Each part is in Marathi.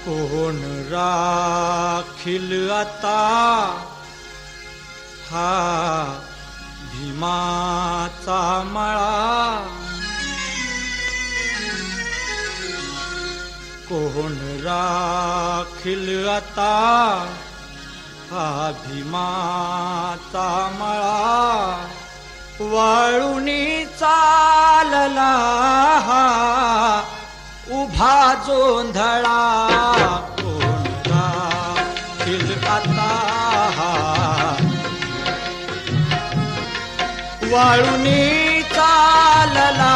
कोण राखील आता हा भीमाचा मळा, कोण राखील आता हा भीमाचा मळा, वाळुनी चालला हा उभा जोंधळा, कोण राखील आता हा वाळुनी चालला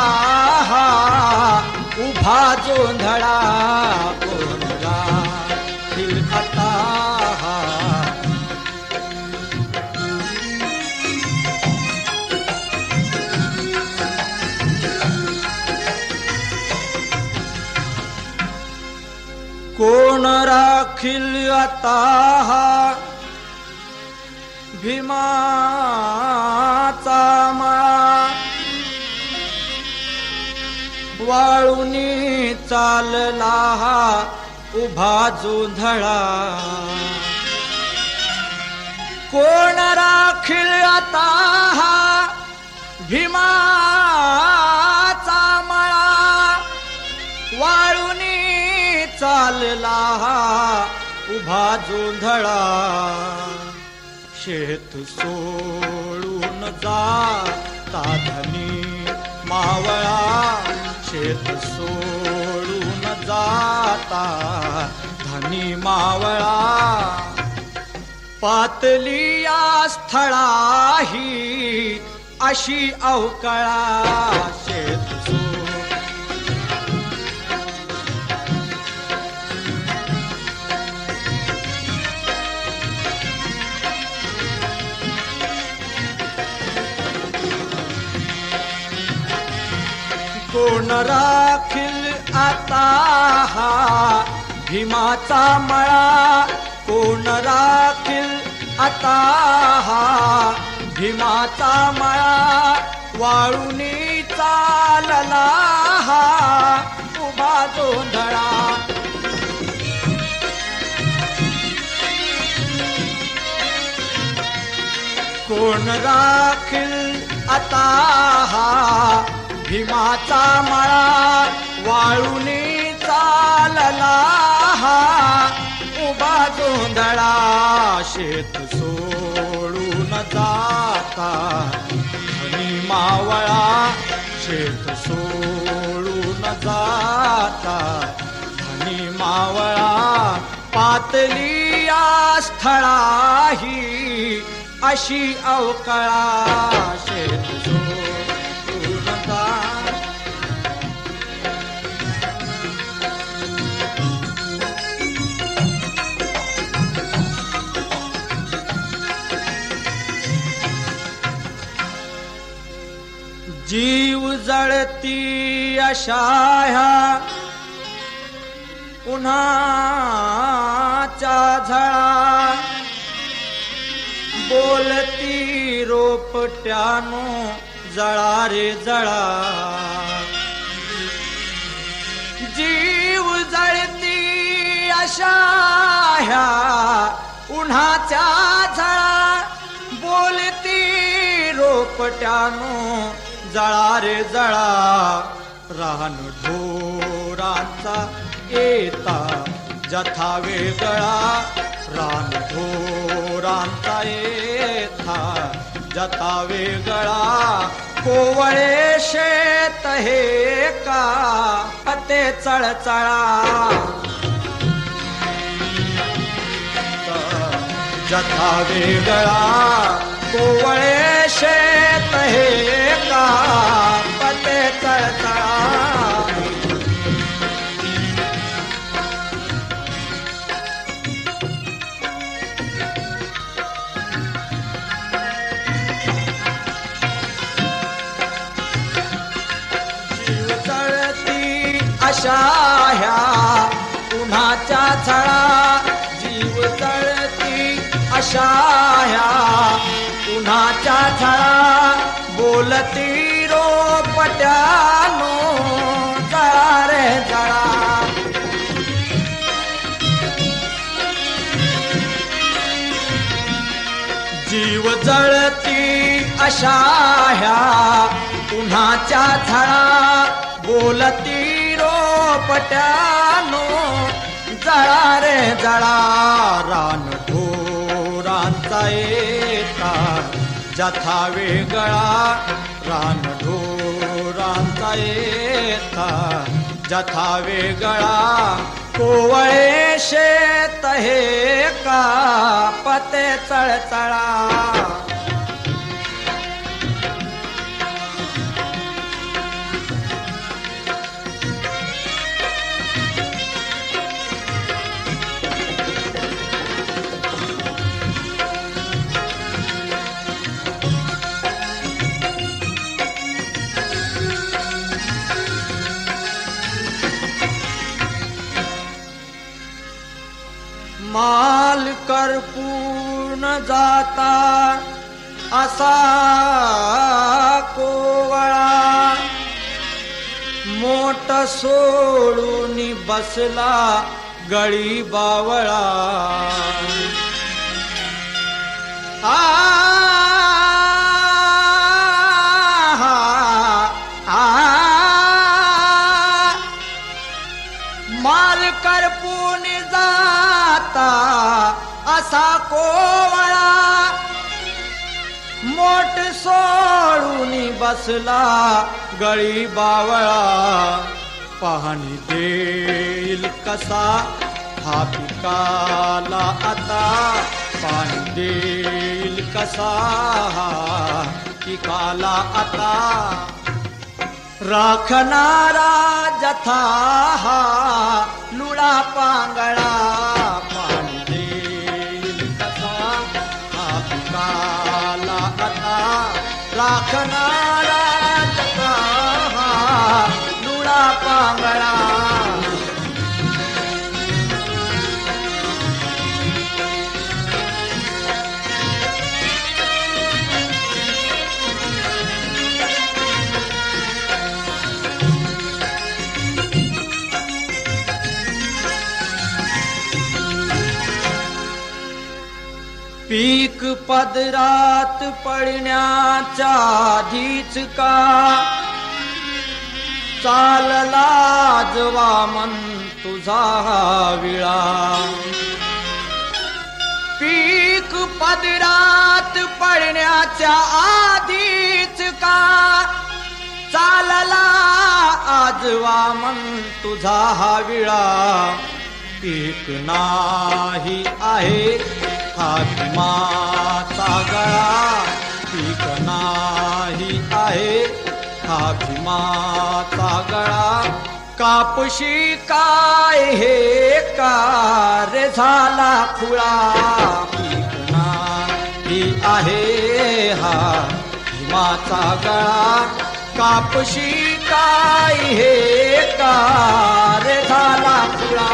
हा उभा जोंधळा, कोण राखील आता हा कोण राखील आता हा भीमाचा मळा, वाळुनी चालला हा उभा जोंधळा, कोण राखील आता हा भीमाचा मळा, वाळुनी चालला हा उभा जोंधळा, शेत सोडून जाता धनी मावळा, शेत सोडून जाता धनी मावळा, पातली या स्थळा ही अशी अवकळा, शेत कोण राखील आता हा भीमाचा मळा, कोण राखील आता हा भीमाचा मळा, वाळुनी चालला हा उभा जोंधळा, कोण राखील आता हा भीमाचा मळा वाळूनी चालला हा उभा जोंधळा शेत सोडून जाता धनी मावळा शेत सोडून जाता धनी मावळा पातली या स्थळाही अशी अवकळा शेत सोडून जाता जीव जळती अशा ह्या उन्हाच्या झळा बोलती रोपट्यानो जळा रे जळा जीव जळती अशा ह्या उन्हाच्या झळा बोलती रोपट्यानो जळा रे जळा रान ढोरांचा येता जथा वेगळा रान ढोरांचा येता जथा वेगळा कोवळे शेत हे का अते चळचळा जथा वेगळा कोवळे शेत हे का पते चळचळा जीव जळती अशा ह्या उन्हाच्या झळा जीव जळती अशा ह्या उन्हाच्या झळा बोलती रोपट्यानो जळा रे जळा जीव जळती अशा ह्या उन्हाच्या झळा बोलती रोपट्यानो जळा रे जळा रान ढोरांचा येता जथा वेगळा रान ढोरांचा येता जथा वेगळा कोवळे शेत हे का पते चळचळा माल करपून जाता असा कोवळा मोठ सोडून बसला गळी बावळा माल करपून जाता असा कोवळा मोठ सोडून बसला गळी बावळा पाहणी देईल कसा हा पिकाला आता पाणी देईल कसा हा पिकाला आता राखणारा जथा हा लुळा पांगळा पाणी देईल कसा हा पिकाला आता राखणारा जथा हा लुळा पांगळा पीक पदरात पडण्याच्या आधीच का चालला जवा मन तुझा विळा पीक पदरात पडण्याच्या आधीच का चालला आजवा मन तुझा हा विळा पीक नाही आहे हा भीमाचा गळा पीक नाही आहे हा भीमाचा गळा कापशी काय हे कार झाला खुळा पीक नाही आहे हा भीमाचा गळा कापशी काय हे कार झाला खुळा